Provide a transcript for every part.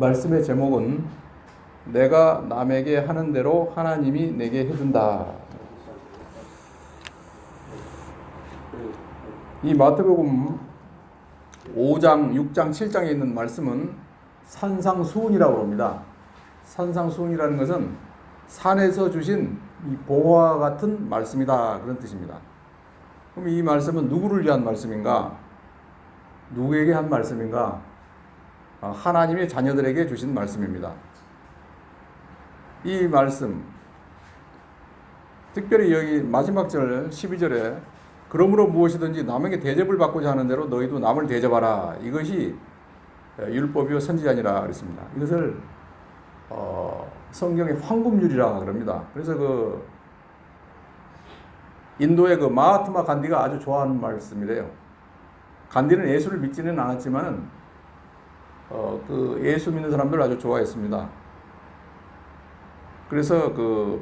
말씀의 제목은 내가 남에게 하는 대로 하나님이 내게 해준다. 이 마태복음 5장, 6장, 7장에 있는 말씀은 산상수훈이라고 합니다. 산상수훈이라는 것은 산에서 주신 이 보화 같은 말씀이다, 그런 뜻입니다. 그럼 이 말씀은 누구를 위한 말씀인가? 누구에게 한 말씀인가? 하나님의 자녀들에게 주신 말씀입니다. 이 말씀, 특별히 여기 마지막 절 12절에 그러므로 무엇이든지 남에게 대접을 받고자 하는 대로 너희도 남을 대접하라. 이것이 율법이요 선지자니라 그랬습니다. 이것을 성경의 황금률이라 그럽니다. 그래서 인도의 마하트마 간디가 아주 좋아하는 말씀이래요. 간디는 예수를 믿지는 않았지만은 예수 믿는 사람들 아주 좋아했습니다. 그래서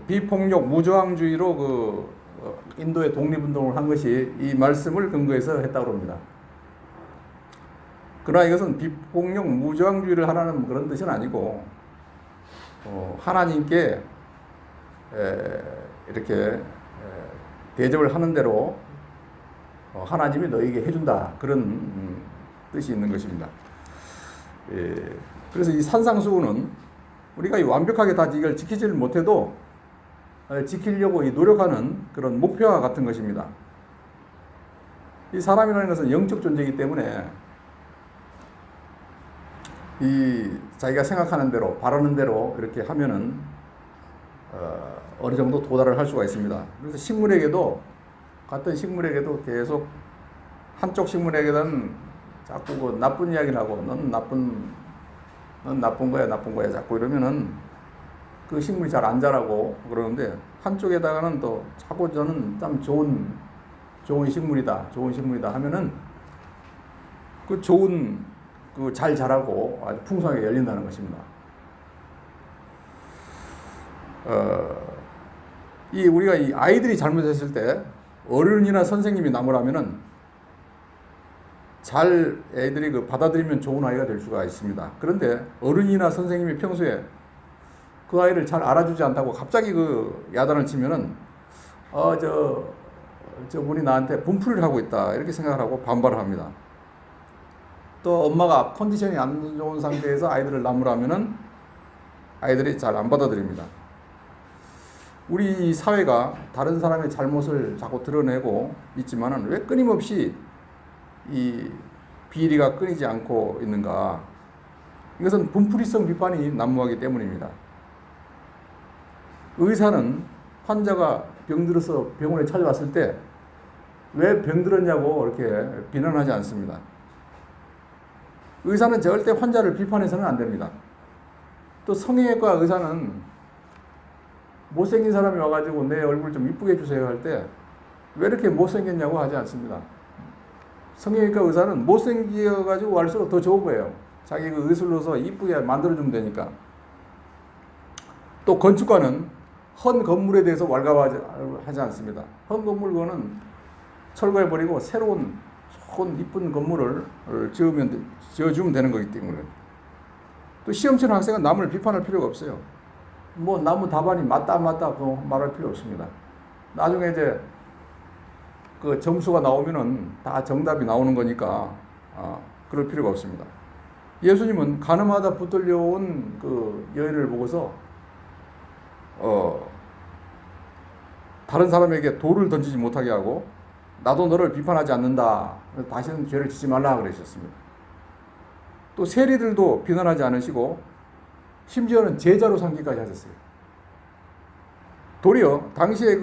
비폭력 무저항주의로 인도의 독립운동을 한 것이 이 말씀을 근거해서 했다고 합니다. 그러나 이것은 비폭력 무저항주의를 하라는 그런 뜻은 아니고 하나님께 이렇게 대접을 하는 대로 하나님이 너에게 해준다, 그런 뜻이 있는 것입니다. 그래서 이 산상수훈은 우리가 완벽하게 다 이걸 지키지를 못해도 지키려고 노력하는 그런 목표와 같은 것입니다. 이 사람이라는 것은 영적 존재이기 때문에 이 자기가 생각하는 대로, 바라는 대로 이렇게 하면은 어느 정도 도달을 할 수가 있습니다. 그래서 같은 식물에게도 계속 한쪽 식물에게는 자꾸 나쁜 이야기를 하고 넌 나쁜 거야 자꾸 이러면은 그 식물이 잘 안 자라고 그러는데, 한쪽에다가는 또 자꾸 저는 참 좋은 식물이다 하면은 잘 자라고 아주 풍성하게 열린다는 것입니다. 우리가 이 아이들이 잘못했을 때 어른이나 선생님이 나무라면은 애들이 받아들이면 좋은 아이가 될 수가 있습니다. 그런데 어른이나 선생님이 평소에 그 아이를 잘 알아주지 않다고 갑자기 야단을 치면은 저분이 나한테 분풀이를 하고 있다, 이렇게 생각을 하고 반발을 합니다. 또 엄마가 컨디션이 안 좋은 상태에서 아이들을 나무라면은 아이들이 잘 안 받아들입니다. 우리 사회가 다른 사람의 잘못을 자꾸 드러내고 있지만은 왜 끊임없이 이 비리가 끊이지 않고 있는가? 이것은 분풀이성 비판이 난무하기 때문입니다. 의사는 환자가 병들어서 병원에 찾아왔을 때 왜 병들었냐고 이렇게 비난하지 않습니다. 의사는 절대 환자를 비판해서는 안 됩니다. 또 성형외과 의사는 못생긴 사람이 와가지고 내 얼굴 좀 이쁘게 해주세요 할 때 왜 이렇게 못생겼냐고 하지 않습니다. 성형외과 의사는 못생겨가지고 갈수록 더 좋은 거예요. 자기 의술로서 이쁘게 만들어주면 되니까. 또 건축가는 헌 건물에 대해서 왈가왈부하지 않습니다. 헌 건물 그거는 철거해버리고 새로운 좋은 이쁜 건물을 지어주면 되는 거기 때문에. 또 시험 치는 학생은 남을 비판할 필요가 없어요. 나무 답안이 맞다 안 맞다 그거 말할 필요 없습니다. 나중에 이제 점수가 나오면은 다 정답이 나오는 거니까 그럴 필요가 없습니다. 예수님은 가늠하다 붙들려온 여인을 보고서 다른 사람에게 돌을 던지지 못하게 하고 나도 너를 비판하지 않는다, 다시는 죄를 짓지 말라 그러셨습니다. 또 세리들도 비난하지 않으시고 심지어는 제자로 삼기까지 하셨어요. 도리어 당시에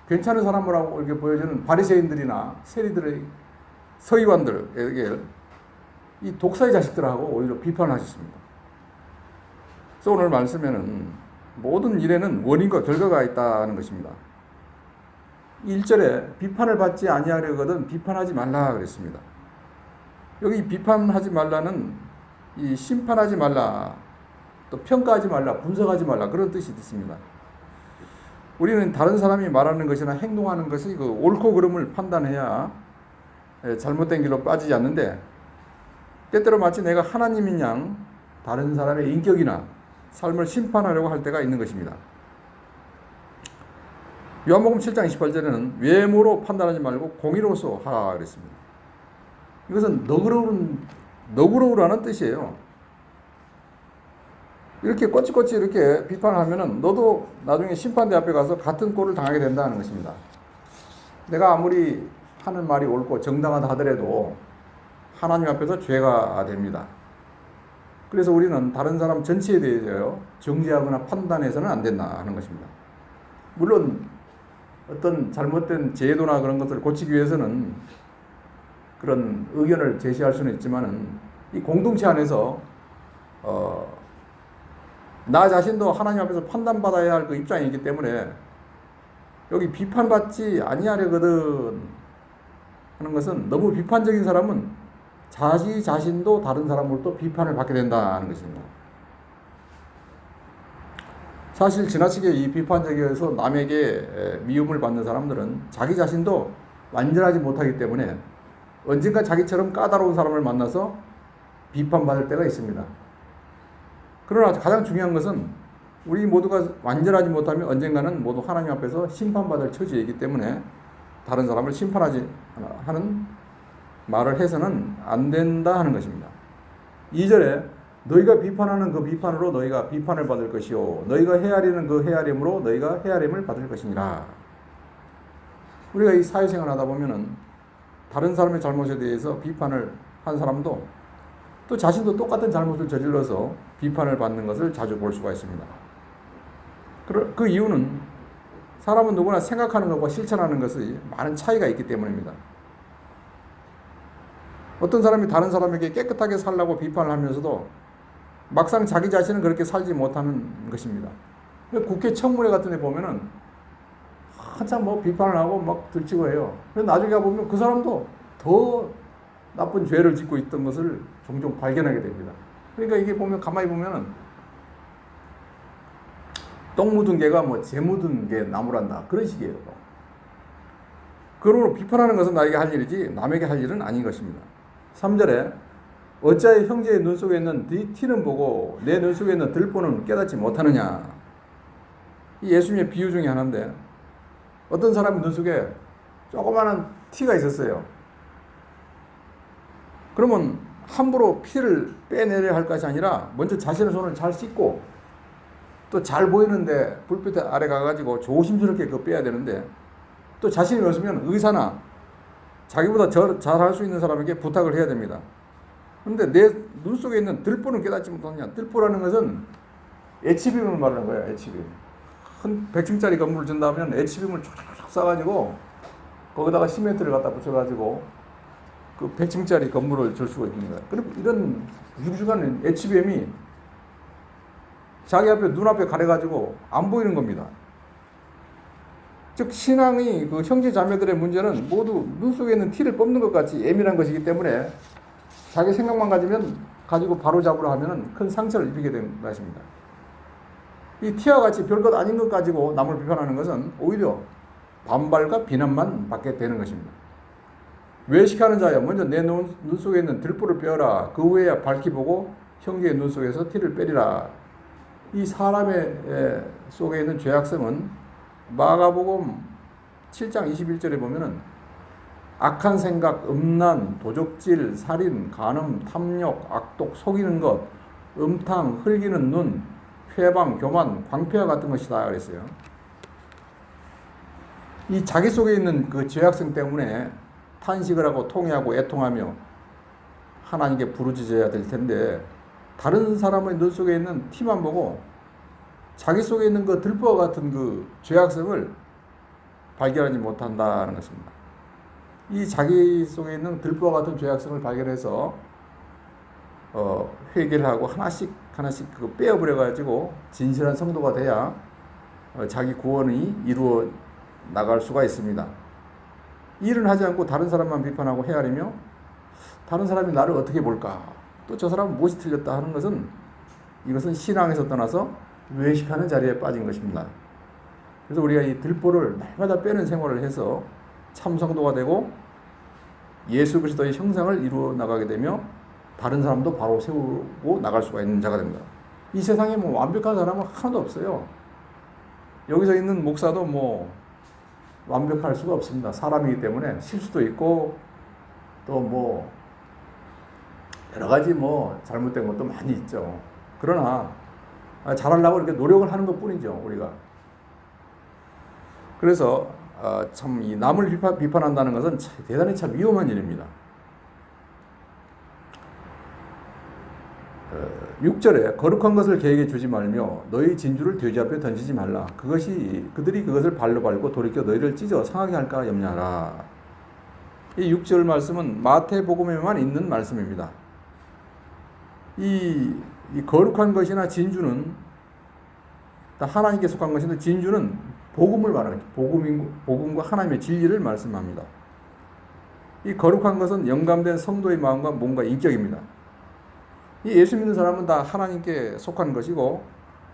괜찮은 사람이라고 이렇게 보여지는 바리새인들이나 세리들의 서기관들에게 이 독사의 자식들하고 오히려 비판을 하셨습니다. 그래서 오늘 말씀에는 모든 일에는 원인과 결과가 있다는 것입니다. 1절에 비판을 받지 아니하려거든 비판하지 말라 그랬습니다. 여기 비판하지 말라는 이 심판하지 말라, 또 평가하지 말라, 분석하지 말라, 그런 뜻이 있습니다. 우리는 다른 사람이 말하는 것이나 행동하는 것이 옳고 그름을 판단해야 잘못된 길로 빠지지 않는데, 때때로 마치 내가 하나님인 양 다른 사람의 인격이나 삶을 심판하려고 할 때가 있는 것입니다. 요한복음 7장 28절에는 외모로 판단하지 말고 공의로서 하라 그랬습니다. 이것은 너그러우라는 뜻이에요. 이렇게 꼬치꼬치 이렇게 비판하면은 너도 나중에 심판대 앞에 가서 같은 꼴을 당하게 된다는 것입니다. 내가 아무리 하는 말이 옳고 정당하다 하더라도 하나님 앞에서 죄가 됩니다. 그래서 우리는 다른 사람 전체에 대해서 정죄하거나 판단해서는 안 된다 하는 것입니다. 물론 어떤 잘못된 제도나 그런 것을 고치기 위해서는 그런 의견을 제시할 수는 있지만은 이 공동체 안에서 나 자신도 하나님 앞에서 판단받아야 할 그 입장이기 때문에 여기 비판받지 아니하려거든 하는 것은 너무 비판적인 사람은 자기 자신도 다른 사람으로부터 비판을 받게 된다는 것입니다. 사실 지나치게 이 비판적이어서 남에게 미움을 받는 사람들은 자기 자신도 완전하지 못하기 때문에 언젠가 자기처럼 까다로운 사람을 만나서 비판받을 때가 있습니다. 그러나 가장 중요한 것은 우리 모두가 완전하지 못하면 언젠가는 모두 하나님 앞에서 심판받을 처지이기 때문에 다른 사람을 심판하지 하는 말을 해서는 안 된다 하는 것입니다. 2절에 너희가 비판하는 그 비판으로 너희가 비판을 받을 것이요 너희가 헤아리는 그 헤아림으로 너희가 헤아림을 받을 것이니라. 우리가 이 사회생활 하다 보면은 다른 사람의 잘못에 대해서 비판을 한 사람도 또 자신도 똑같은 잘못을 저질러서 비판을 받는 것을 자주 볼 수가 있습니다. 그 이유는 사람은 누구나 생각하는 것과 실천하는 것이 많은 차이가 있기 때문입니다. 어떤 사람이 다른 사람에게 깨끗하게 살라고 비판을 하면서도 막상 자기 자신은 그렇게 살지 못하는 것입니다. 국회 청문회 같은 데 보면은 한참 비판을 하고 막 들치고 해요. 그런데 나중에 보면 그 사람도 더 나쁜 죄를 짓고 있던 것을 종종 발견하게 됩니다. 그러니까 이게 가만히 보면은 똥 묻은 개가 재 묻은 개 나무란다. 그런 식이에요. 그러므로 비판하는 것은 나에게 할 일이지 남에게 할 일은 아닌 것입니다. 3절에 어찌하여 형제의 눈 속에 있는 티는 보고 내 눈 속에 있는 들보는 깨닫지 못하느냐. 이 예수님의 비유 중에 하나인데 어떤 사람의 눈 속에 조그마한 티가 있었어요. 그러면 함부로 피를 빼내려 할 것이 아니라 먼저 자신의 손을 잘 씻고 또 잘 보이는데 불빛 아래 가가지고 조심스럽게 그거 빼야 되는데 또 자신이 없으면 의사나 자기보다 잘할 수 있는 사람에게 부탁을 해야 됩니다. 그런데 내 눈 속에 있는 들보는 깨닫지 못하느냐. 들보라는 것은 HBM을 말하는 거예요. HBM. 한 100층짜리 건물을 짓는다면 HBM을 쫙쫙 쏴가지고 거기다가 시멘트를 갖다 붙여가지고 그 100층짜리 건물을 질 수가 있는 거예요. 그리고 이런 흉흉한 HBM이 자기 앞에 눈앞에 가려가지고 안 보이는 겁니다. 즉 신앙의 그 형제 자매들의 문제는 모두 눈 속에 있는 티를 뽑는 것 같이 예민한 것이기 때문에 자기 생각만 가지고 바로 잡으려 하면은 큰 상처를 입히게 되는 것입니다. 이 티와 같이 별것 아닌 것 가지고 남을 비판하는 것은 오히려 반발과 비난만 받게 되는 것입니다. 외식하는 자여 먼저 내 눈 속에 있는 들보를 빼어라. 그 후에야 밝히 보고 형제의 눈 속에서 티를 빼리라. 이 사람의 속에 있는 죄악성은 마가복음 7장 21절에 보면은 악한 생각, 음란, 도적질, 살인, 간음, 탐욕, 악독, 속이는 것, 음탕, 흘기는 눈, 회방, 교만, 광폐와 같은 것이다 그랬어요. 이 자기 속에 있는 그 죄악성 때문에 탄식을 하고 통회하고 애통하며 하나님께 부르짖어야 될 텐데 다른 사람의 눈 속에 있는 티만 보고 자기 속에 있는 그 들보와 같은 그 죄악성을 발견하지 못한다는 것입니다. 이 자기 속에 있는 들보와 같은 죄악성을 발견해서 회개를 하고 하나씩 그 빼어버려 가지고 진실한 성도가 돼야 자기 구원이 이루어 나갈 수가 있습니다. 일은 하지 않고 다른 사람만 비판하고 헤아리며 다른 사람이 나를 어떻게 볼까? 또 저 사람은 무엇이 틀렸다 하는 것은 이것은 신앙에서 떠나서 외식하는 자리에 빠진 것입니다. 그래서 우리가 이 들보를 날마다 빼는 생활을 해서 참 성도가 되고 예수 그리스도의 형상을 이루어 나가게 되며 다른 사람도 바로 세우고 나갈 수가 있는 자가 됩니다. 이 세상에 뭐 완벽한 사람은 하나도 없어요. 여기서 있는 목사도 뭐 완벽할 수가 없습니다. 사람이기 때문에 실수도 있고 또 뭐 여러 가지 뭐 잘못된 것도 많이 있죠. 그러나 잘하려고 이렇게 노력을 하는 것 뿐이죠, 우리가. 그래서 참 이 남을 비판한다는 것은 대단히 참 위험한 일입니다. 6절에 거룩한 것을 개에게 주지 말며 너희 진주를 돼지 앞에 던지지 말라. 그들이 그것을 발로 밟고 돌이켜 너희를 찢어 상하게 할까 염려하라. 이 6절 말씀은 마태복음에만 있는 말씀입니다. 이 거룩한 것이나 진주는 하나님께 속한 것인데 진주는 복음을 말하는 복음과 하나님의 진리를 말씀합니다. 이 거룩한 것은 영감된 성도의 마음과 몸과 인격입니다. 이 예수 믿는 사람은 다 하나님께 속한 것이고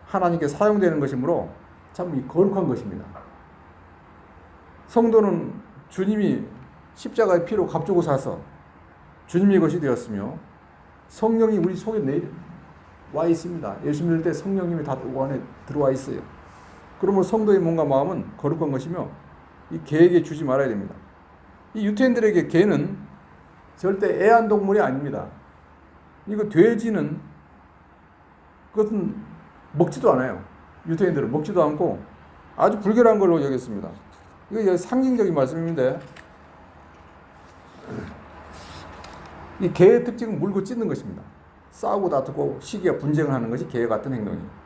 하나님께 사용되는 것이므로 참 이 거룩한 것입니다. 성도는 주님이 십자가의 피로 값주고 사서 주님의 것이 되었으며 성령이 우리 속에 와 있습니다. 예수 믿을 때 성령님이 다 안에 들어와 있어요. 그러면 성도의 몸과 마음은 거룩한 것이며 이 개에게 주지 말아야 됩니다. 이 유태인들에게 개는 절대 애완동물이 아닙니다. 이거 돼지는 그것은 먹지도 않아요. 유태인들은 먹지도 않고 아주 불결한 걸로 여겼습니다. 이거 상징적인 말씀인데 이 개의 특징은 물고 찢는 것입니다. 싸우고 다투고 시기와 분쟁을 하는 것이 개와 같은 행동이에요.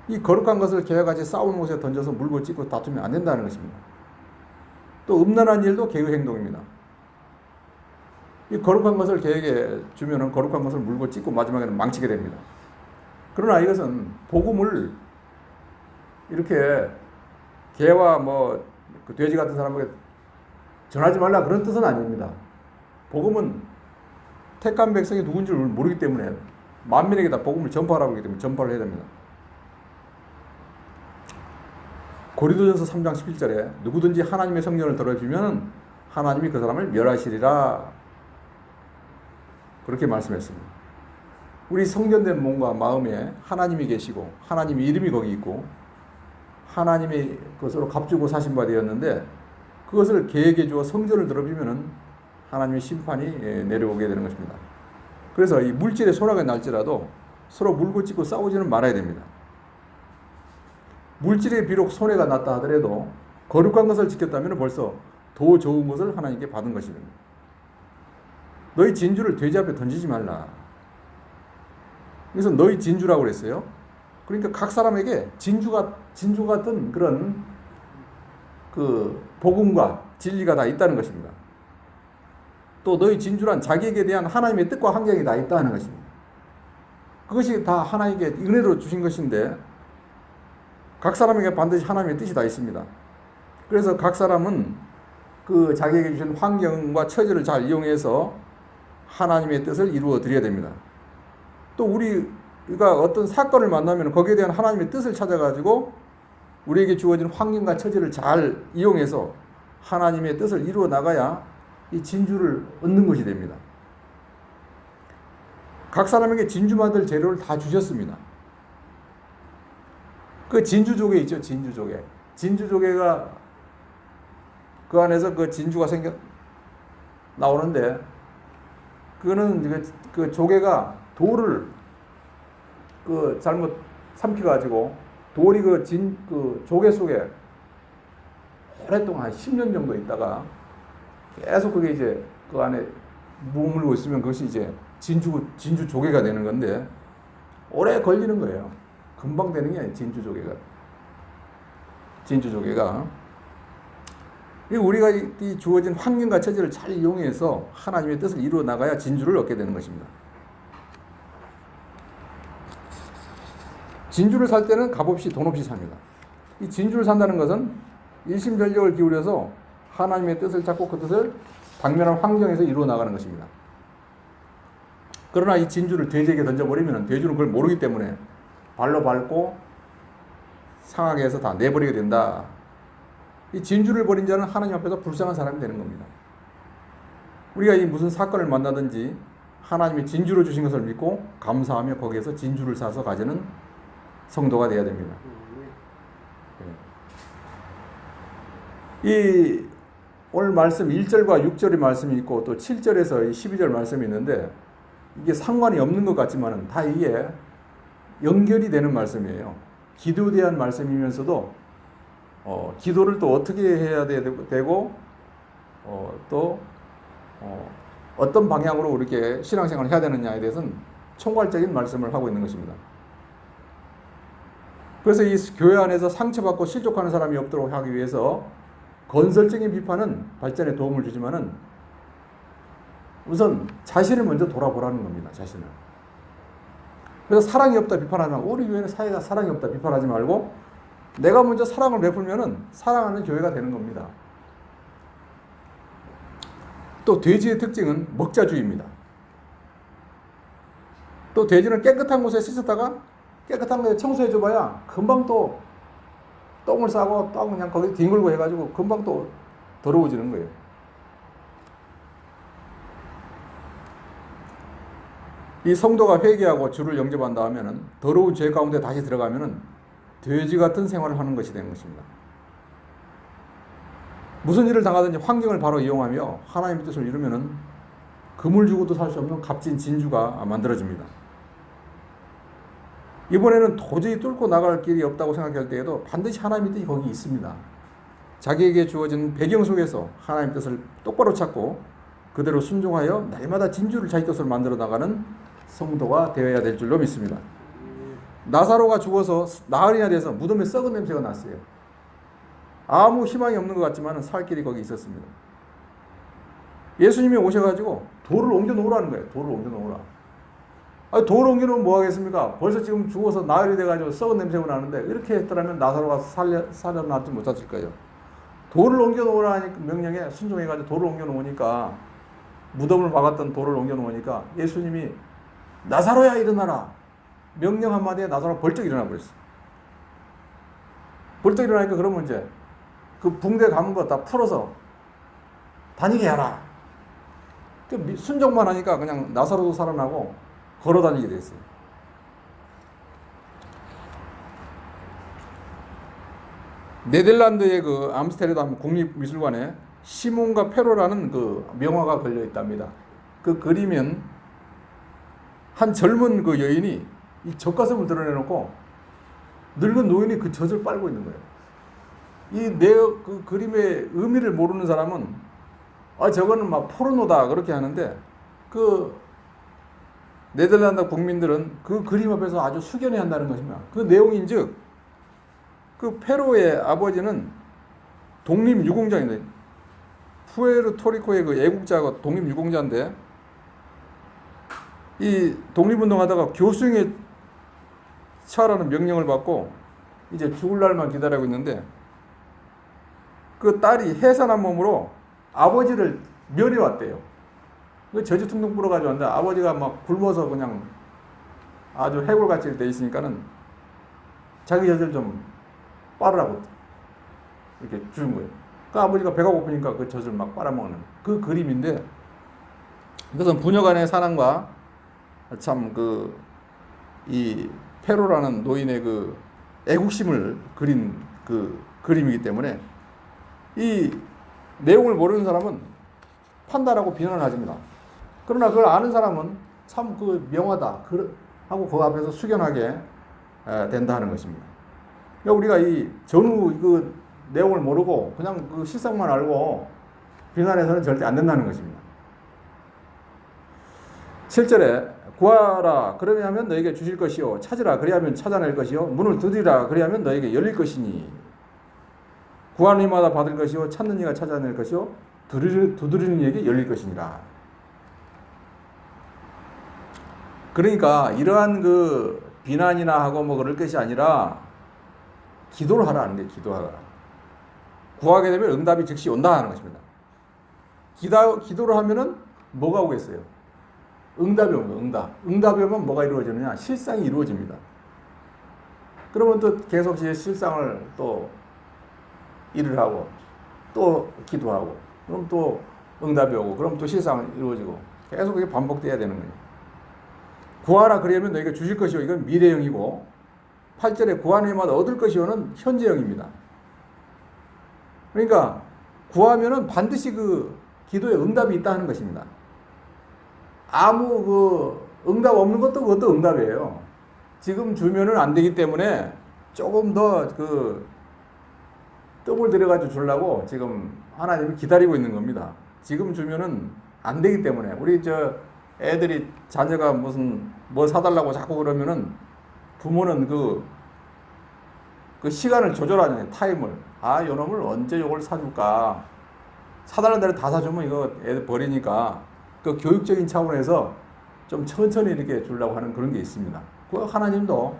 이 거룩한 것을 개와 같이 싸우는 곳에 던져서 물고 찢고 다투면 안 된다는 것입니다. 또 음란한 일도 개의 행동입니다. 이 거룩한 것을 개에게 주면은 거룩한 것을 물고 찢고 마지막에는 망치게 됩니다. 그러나 이것은 복음을 이렇게 개와 뭐 그 돼지 같은 사람에게 전하지 말라 그런 뜻은 아닙니다. 복음은 택한 백성이 누군지 모르기 때문에 만민에게 다 복음을 전파하라고 하기 때문에 전파를 해야 됩니다. 고린도전서 3장 11절에 누구든지 하나님의 성령을 더럽히면 하나님이 그 사람을 멸하시리라 그렇게 말씀했습니다. 우리 성전된 몸과 마음에 하나님이 계시고 하나님의 이름이 거기 있고 하나님의 것으로 값주고 사신 바 되었는데 그것을 개에게 주어 성전을 더럽히면 하나님의 심판이 내려오게 되는 것입니다. 그래서 이 물질에 손해가 날지라도 서로 물고 찢고 싸우지는 말아야 됩니다. 물질에 비록 손해가 났다 하더라도 거룩한 것을 지켰다면 벌써 더 좋은 것을 하나님께 받은 것입니다. 너희 진주를 돼지 앞에 던지지 말라. 그래서 너희 진주라고 그랬어요. 그러니까 각 사람에게 진주 같은 그런 그 복음과 진리가 다 있다는 것입니다. 또 너희 진주란 자기에게 대한 하나님의 뜻과 환경이 다 있다는 것입니다. 그것이 다 하나님께 은혜로 주신 것인데 각 사람에게 반드시 하나님의 뜻이 다 있습니다. 그래서 각 사람은 그 자기에게 주신 환경과 처지를 잘 이용해서 하나님의 뜻을 이루어 드려야 됩니다. 또 우리가 어떤 사건을 만나면 거기에 대한 하나님의 뜻을 찾아가지고 우리에게 주어진 환경과 처지를 잘 이용해서 하나님의 뜻을 이루어 나가야 이 진주를 얻는 것이 됩니다. 각 사람에게 진주 만들 재료를 다 주셨습니다. 그 진주조개 있죠, 진주조개. 진주조개가 그 안에서 그 진주가 나오는데 그거는 그 조개가 돌을 잘못 삼켜가지고 돌이 그 조개 속에 오랫동안 한 10년 정도 있다가 계속 그게 이제 그 안에 머물고 있으면 그것이 이제 진주 조개가 되는 건데 오래 걸리는 거예요. 금방 되는 게 아니에요. 진주 조개가 우리가 이 주어진 환경과 처지를 잘 이용해서 하나님의 뜻을 이루어 나가야 진주를 얻게 되는 것입니다. 진주를 살 때는 값없이 돈 없이 삽니다. 이 진주를 산다는 것은 일심전력을 기울여서 하나님의 뜻을 찾고 그 뜻을 당면한 환경에서 이루어 나가는 것입니다. 그러나 이 진주를 돼지에게 던져버리면 돼지는 그걸 모르기 때문에 발로 밟고 상하게 해서 다 내버리게 된다. 이 진주를 버린 자는 하나님 앞에서 불쌍한 사람이 되는 겁니다. 우리가 이 무슨 사건을 만나든지 하나님이 진주로 주신 것을 믿고 감사하며 거기에서 진주를 사서 가지는 성도가 되어야 됩니다. 이 오늘 말씀 1절과 6절의 말씀이 있고 또 7절에서 12절 말씀이 있는데 이게 상관이 없는 것 같지만 다 이게 연결이 되는 말씀이에요. 기도에 대한 말씀이면서도 기도를 또 어떻게 해야 되고 또 어떤 방향으로 이렇게 신앙생활을 해야 되느냐에 대해서는 총괄적인 말씀을 하고 있는 것입니다. 그래서 이 교회 안에서 상처받고 실족하는 사람이 없도록 하기 위해서 건설적인 비판은 발전에 도움을 주지만은 우선 자신을 먼저 돌아보라는 겁니다. 자신을. 그래서 사랑이 없다 비판하지 말고 우리 교회는 사회가 사랑이 없다 비판하지 말고 내가 먼저 사랑을 베풀면은 사랑하는 교회가 되는 겁니다. 또 돼지의 특징은 먹자주의입니다. 또 돼지는 깨끗한 곳에 씻었다가 깨끗한 곳에 청소해줘봐야 금방 또 똥을 싸고 또 그냥 거기 뒹굴고 해가지고 금방 또 더러워지는 거예요. 이 성도가 회개하고 주를 영접한 다음에는 더러운 죄 가운데 다시 들어가면은 돼지 같은 생활을 하는 것이 되는 것입니다. 무슨 일을 당하든지 환경을 바로 이용하며 하나님의 뜻을 이루면은 금을 주고도 살 수 없는 값진 진주가 만들어집니다. 이번에는 도저히 뚫고 나갈 길이 없다고 생각할 때에도 반드시 하나님의 뜻이 거기 있습니다. 자기에게 주어진 배경 속에서 하나님의 뜻을 똑바로 찾고 그대로 순종하여 날마다 진주를 자기 뜻으로 만들어 나가는 성도가 되어야 될 줄로 믿습니다. 나사로가 죽어서 나흘이나 돼서 무덤에 썩은 냄새가 났어요. 아무 희망이 없는 것 같지만 살 길이 거기 있었습니다. 예수님이 오셔가지고 돌을 옮겨 놓으라는 거예요. 돌을 옮겨 놓으라. 돌을 옮겨 놓으면 뭐 하겠습니까? 벌써 지금 죽어서 나흘이 돼가지고 썩은 냄새가 나는데 이렇게 했더라면 나사로가 살려나지 못했을 거예요. 돌을 옮겨 놓으라는 명령에 순종해가지고 돌을 옮겨 놓으니까 무덤을 막았던 돌을 옮겨 놓으니까 예수님이 나사로야 일어나라. 명령 한마디에 나사로가 벌떡 일어나 버렸어. 벌떡 일어나니까 그러면 이제 그 붕대 감은 거 다 풀어서 다니게 하라. 순종만 하니까 그냥 나사로도 살아나고 걸어 다니게 됐어요. 네덜란드의 그 암스테르담 국립미술관에 시몬과 페로라는 그 명화가 걸려 있답니다. 그 그림은 한 젊은 그 여인이 이 젖가슴을 드러내놓고 늙은 노인이 그 젖을 빨고 있는 거예요. 그 그림의 의미를 모르는 사람은 저거는 막 포르노다 그렇게 하는데 그 네덜란드 국민들은 그 그림 앞에서 아주 숙연해 한다는 것입니다. 그 내용인즉 그 페로의 아버지는 독립유공자인데 푸에르토리코의 그 애국자가 독립유공자인데 이 독립운동하다가 교수형에 처하라는 명령을 받고 이제 죽을 날만 기다리고 있는데 그 딸이 해산한 몸으로 아버지를 면회왔대요. 그 저주 퉁퉁 불어가지고 왔는데 아버지가 막 굶어서 그냥 아주 해골같이 돼 있으니까는 자기 젖을 좀 빨으라고 이렇게 주는 거예요. 그 아버지가 배가 고프니까 그 젖을 막 빨아먹는 그 그림인데 이것은 부녀간의 사랑과 참 이 페로라는 노인의 그 애국심을 그린 그 그림이기 때문에 이 내용을 모르는 사람은 판단하고 비난을 하집니다. 그러나 그걸 아는 사람은 참 그 명하다 하고 그 앞에서 숙연하게 된다 하는 것입니다. 우리가 이 전후 그 내용을 모르고 그냥 그 실상만 알고 비난해서는 절대 안 된다는 것입니다. 7절에 구하라 그러면 너에게 주실 것이요 찾으라 그리하면 찾아낼 것이요 문을 두드리라 그리하면 너에게 열릴 것이니 구하는 이마다 받을 것이요 찾는 이가 찾아낼 것이요 두드리는 이에게 열릴 것이니라. 그러니까 이러한 그 비난이나 하고 뭐 그럴 것이 아니라 기도를 하라는 게 기도하라. 구하게 되면 응답이 즉시 온다 하는 것입니다. 기도를 하면은 뭐가 오겠어요? 응답이 옵니다. 응답이 오면 뭐가 이루어지느냐? 실상이 이루어집니다. 그러면 또 계속 실상을 또 일을 하고 또 기도하고 그럼 또 응답이 오고 그럼 또 실상이 이루어지고 계속 그게 반복돼야 되는 거예요. 구하라 그러면 너희가 주실 것이요. 이건 미래형이고 8절에 구하니마다 얻을 것이요는 현재형입니다. 그러니까 구하면은 반드시 그 기도에 응답이 있다 하는 것입니다. 아무 그 응답 없는 것도 그것도 응답이에요. 지금 주면은 안 되기 때문에 조금 더 그 뜸을 들여가지고 주려고 지금 하나님이 기다리고 있는 겁니다. 지금 주면은 안 되기 때문에 우리 저 애들이 자녀가 무슨 뭐 사달라고 자꾸 그러면은 부모는 그 시간을 조절하잖아요. 타임을. 아, 요놈을 언제 요걸 사줄까? 사달라는 대로 다 사주면 이거 애들 버리니까 그 교육적인 차원에서 좀 천천히 이렇게 주려고 하는 그런 게 있습니다. 그 하나님도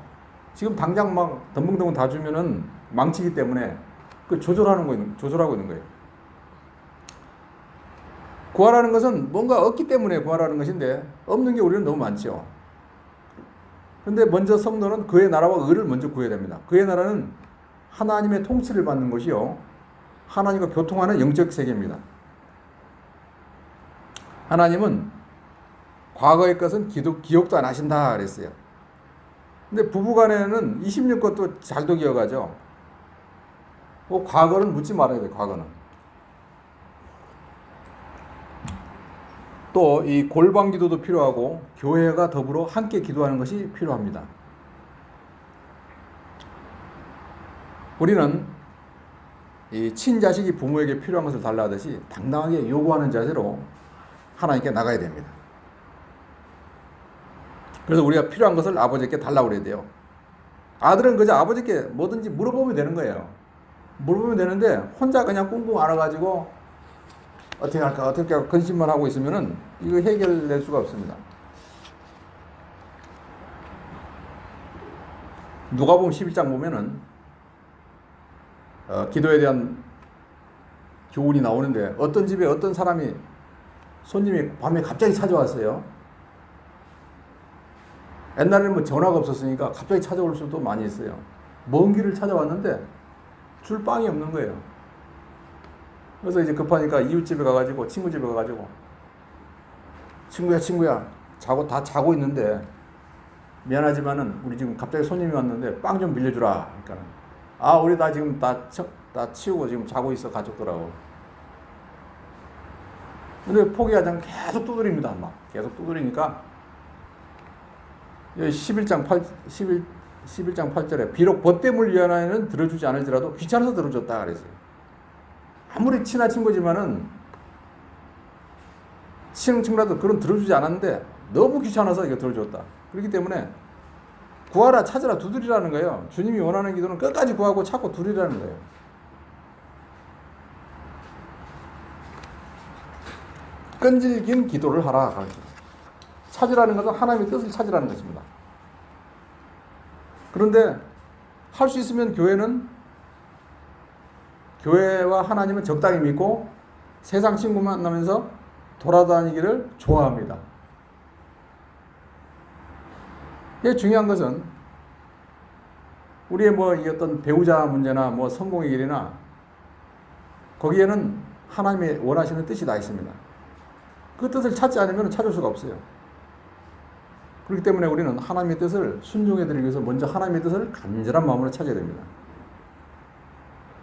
지금 당장 막 덤벙덤벙 다 주면은 망치기 때문에 그 조절하고 있는 거예요. 구하라는 것은 뭔가 없기 때문에 구하라는 것인데 없는 게 우리는 너무 많죠. 근데 먼저 성도는 그의 나라와 의를 먼저 구해야 됩니다. 그의 나라는 하나님의 통치를 받는 것이요. 하나님과 교통하는 영적 세계입니다. 하나님은 과거의 것은 기억도 안 하신다 그랬어요. 근데 부부간에는 20년 것도 잘도 기억하죠. 과거는 묻지 말아야 돼요. 과거는. 또 이 골방 기도도 필요하고 교회가 더불어 함께 기도하는 것이 필요합니다. 우리는 이 친자식이 부모에게 필요한 것을 달라 하듯이 당당하게 요구하는 자세로 하나님께 나가야 됩니다. 그래서 우리가 필요한 것을 아버지께 달라고 그래야 돼요. 아들은 그저 아버지께 뭐든지 물어보면 되는 거예요. 물어보면 되는데 혼자 그냥 꿍꿍 앓아가지고 어떻게 할까 근심만 하고 있으면은 이거 해결될 수가 없습니다. 누가복음 11장 보면은 기도에 대한 교훈이 나오는데 어떤 집에 어떤 사람이 손님이 밤에 갑자기 찾아왔어요. 옛날에는 뭐 전화가 없었으니까 갑자기 찾아올 수도 많이 있어요. 먼 길을 찾아왔는데 줄 빵이 없는 거예요. 그래서 이제 급하니까 이웃집에 가가지고 친구 집에 가가지고 친구야 다 자고 있는데 미안하지만은 우리 지금 갑자기 손님이 왔는데 빵 좀 빌려주라. 그러니까 우리 다 지금 다 치우고 지금 자고 있어 가족들하고. 근데 포기하지 않고 계속 두드립니다. 막 계속 두드리니까 11장 8절에 비록 벗됨을 위하여는 들어주지 않을지라도 귀찮아서 들어줬다 그랬어요. 아무리 친한 친구지만은 친구라도 그런 들어주지 않았는데 너무 귀찮아서 이거 들어줬다. 그렇기 때문에 구하라 찾으라 두드리라는 거예요. 주님이 원하는 기도는 끝까지 구하고 찾고 두드리라는 거예요. 끈질긴 기도를 하라. 찾으라는 것은 하나님의 뜻을 찾으라는 것입니다. 그런데 할 수 있으면 교회와 하나님은 적당히 믿고 세상 친구 만나면서 돌아다니기를 좋아합니다. 이게 중요한 것은 우리의 이 어떤 배우자 문제나 성공의 길이나 거기에는 하나님의 원하시는 뜻이 다 있습니다. 그 뜻을 찾지 않으면 찾을 수가 없어요. 그렇기 때문에 우리는 하나님의 뜻을 순종해 드리기 위해서 먼저 하나님의 뜻을 간절한 마음으로 찾아야 됩니다.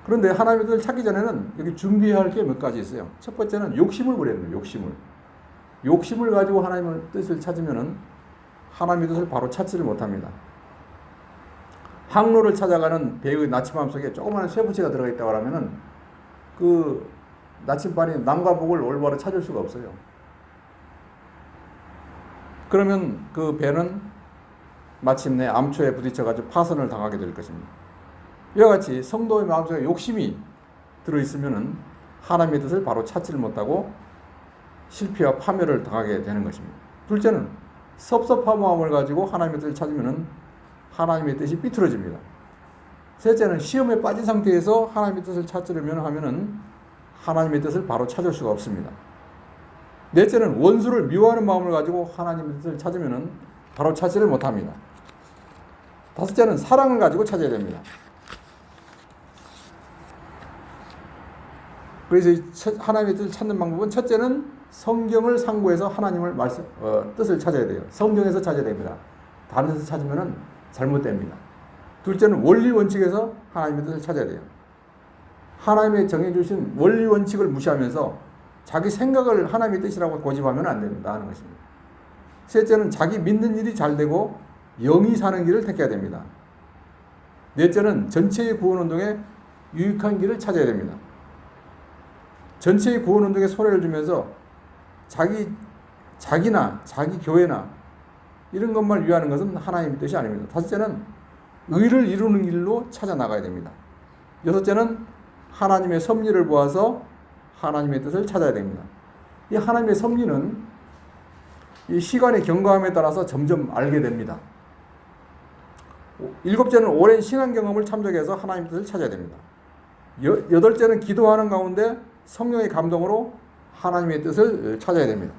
그런데 하나님의 뜻을 찾기 전에는 여기 준비해야 할 게 몇 가지 있어요. 첫 번째는 욕심을 버려야 됩니다. 욕심을 가지고 하나님의 뜻을 찾으면은 하나님의 뜻을 바로 찾지를 못합니다. 항로를 찾아가는 배의 나침반 속에 조그마한 쇠붙이가 들어가 있다고 하면은 그 나침반이 남과 북을 올바로 찾을 수가 없어요. 그러면 그 배는 마침내 암초에 부딪혀가지고 파선을 당하게 될 것입니다. 이와 같이 성도의 마음속에 욕심이 들어있으면 하나님의 뜻을 바로 찾지를 못하고 실패와 파멸을 당하게 되는 것입니다. 둘째는 섭섭한 마음을 가지고 하나님의 뜻을 찾으면 하나님의 뜻이 삐뚤어집니다. 셋째는 시험에 빠진 상태에서 하나님의 뜻을 찾으려면 하면은 하나님의 뜻을 바로 찾을 수가 없습니다. 넷째는 원수를 미워하는 마음을 가지고 하나님의 뜻을 찾으면 바로 찾지를 못합니다. 다섯째는 사랑을 가지고 찾아야 됩니다. 그래서 하나님의 뜻을 찾는 방법은 첫째는 성경을 상고해서 하나님을 뜻을 찾아야 돼요. 성경에서 찾아야 됩니다. 다른 데서 찾으면 잘못됩니다. 둘째는 원리 원칙에서 하나님의 뜻을 찾아야 돼요. 하나님의 정해주신 원리 원칙을 무시하면서 자기 생각을 하나님의 뜻이라고 고집하면 안 된다 하는 것입니다. 셋째는 자기 믿는 일이 잘 되고 영이 사는 길을 택해야 됩니다. 넷째는 전체의 구원운동에 유익한 길을 찾아야 됩니다. 전체의 구원운동에 손해를 주면서 자기나 자기 교회나 이런 것만 위하는 것은 하나님의 뜻이 아닙니다. 다섯째는 의를 이루는 길로 찾아 나가야 됩니다. 여섯째는 하나님의 섭리를 보아서 하나님의 뜻을 찾아야 됩니다. 이 하나님의 섭리는 이 시간의 경과함에 따라서 점점 알게 됩니다. 일곱째는 오랜 신앙 경험을 참조해서 하나님의 뜻을 찾아야 됩니다. 여덟째는 기도하는 가운데 성령의 감동으로 하나님의 뜻을 찾아야 됩니다.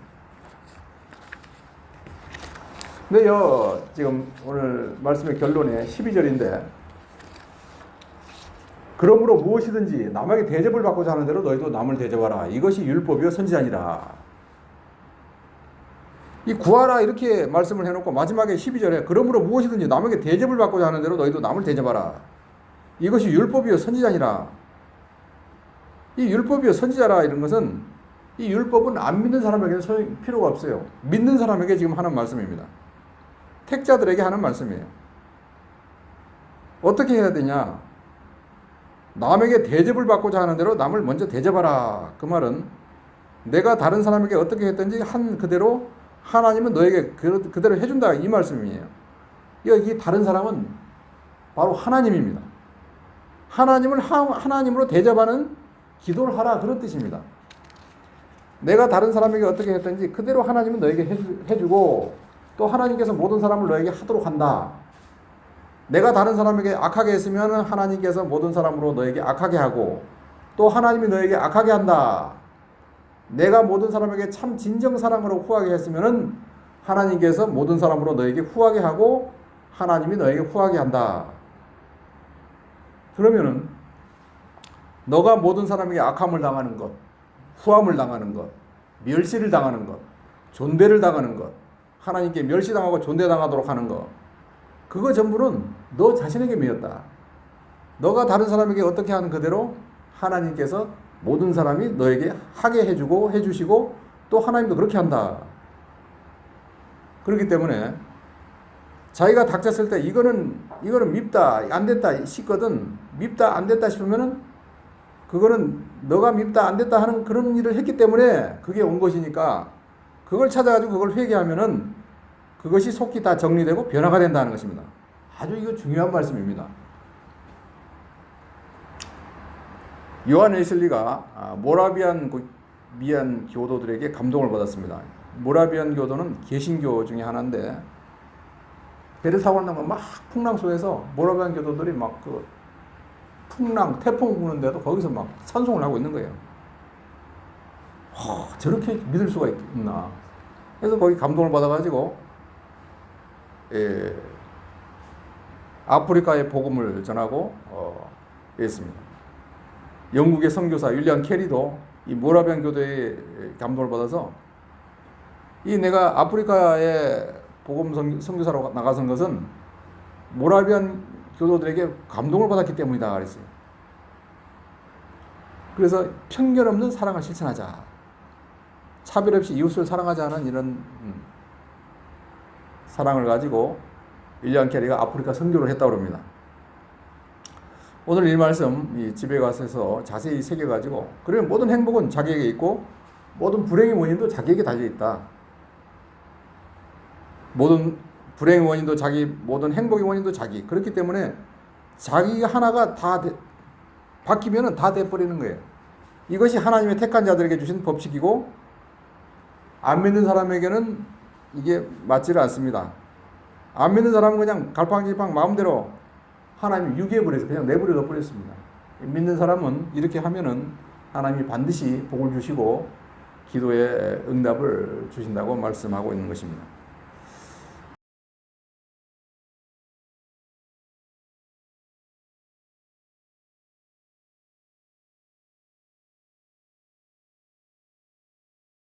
근데 지금 오늘 말씀의 결론에 12절인데 그러므로 무엇이든지 남에게 대접을 받고자 하는 대로 너희도 남을 대접하라. 이것이 율법이요 선지자니라. 이 구하라 이렇게 말씀을 해놓고 마지막에 12절에 그러므로 무엇이든지 남에게 대접을 받고자 하는 대로 너희도 남을 대접하라. 이것이 율법이요 선지자니라. 이 율법이요 선지자라 이런 것은 이 율법은 안 믿는 사람에게는 소용 필요가 없어요. 믿는 사람에게 지금 하는 말씀입니다. 택자들에게 하는 말씀이에요. 어떻게 해야 되냐? 남에게 대접을 받고자 하는 대로 남을 먼저 대접하라. 그 말은 내가 다른 사람에게 어떻게 했든지 한 그대로 하나님은 너에게 그대로 해준다 이 말씀이에요. 이 다른 사람은 바로 하나님입니다. 하나님을 하나님으로 대접하는 기도를 하라 그런 뜻입니다. 내가 다른 사람에게 어떻게 했든지 그대로 하나님은 너에게 해주고 또 하나님께서 모든 사람을 너에게 하도록 한다. 내가 다른 사람에게 악하게 했으면 하나님께서 모든 사람으로 너에게 악하게 하고 또 하나님이 너에게 악하게 한다. 내가 모든 사람에게 참 진정 사랑으로 후하게 했으면 하나님께서 모든 사람으로 너에게 후하게 하고 하나님이 너에게 후하게 한다. 그러면은 너가 모든 사람에게 악함을 당하는 것, 후함을 당하는 것, 멸시를 당하는 것, 존대를 당하는 것, 하나님께 멸시당하고 존대당하도록 하는 것, 그거 전부는 너 자신에게 매였다. 너가 다른 사람에게 어떻게 하는 그대로 하나님께서 모든 사람이 너에게 하게 해주고 해주시고 또 하나님도 그렇게 한다. 그렇기 때문에 자기가 닥쳤을 때 이거는 밉다 안 됐다 싶거든. 밉다 안 됐다 싶으면은 그거는 너가 밉다 안 됐다 하는 그런 일을 했기 때문에 그게 온 것이니까 그걸 찾아가지고 그걸 회개하면은 그것이 속히 다 정리되고 변화가 된다는 것입니다. 아주 이거 중요한 말씀입니다. 요한 웨슬리가 모라비안 교도들에게 감동을 받았습니다. 모라비안 교도는 개신교 중에 하나인데 배를 타고 가는 막 풍랑 속에서 모라비안 교도들이 막 그 태풍 부는데도 거기서 막 찬송을 하고 있는 거예요. 저렇게 믿을 수가 있나. 그래서 거기 감동을 받아가지고 아프리카의 복음을 전하고 했습니다. 영국의 선교사 윌리엄 캐리도 이 모라비안 교도의 감동을 받아서 내가 아프리카의 복음 선교사로 나가선 것은 모라비안 교도들에게 감동을 받았기 때문이다 그랬어요. 그래서 편견 없는 사랑을 실천하자. 차별 없이 이웃을 사랑하자는 이런 사랑을 가지고 윌리엄 캐리가 아프리카 선교를 했다고 합니다. 오늘 이 말씀 집에 가서 자세히 새겨가지고 그러면 모든 행복은 자기에게 있고 모든 불행의 원인도 자기에게 달려있다. 모든 불행의 원인도 자기, 모든 행복의 원인도 자기. 그렇기 때문에 자기가 하나가 다 바뀌면 다 돼버리는 거예요. 이것이 하나님의 택한 자들에게 주신 법칙이고 안 믿는 사람에게는 이게 맞지를 않습니다. 안 믿는 사람은 그냥 갈팡질팡 마음대로 하나님이 유기해버려서 그냥 내버려 둬버렸습니다. 믿는 사람은 이렇게 하면은 하나님이 반드시 복을 주시고 기도에 응답을 주신다고 말씀하고 있는 것입니다.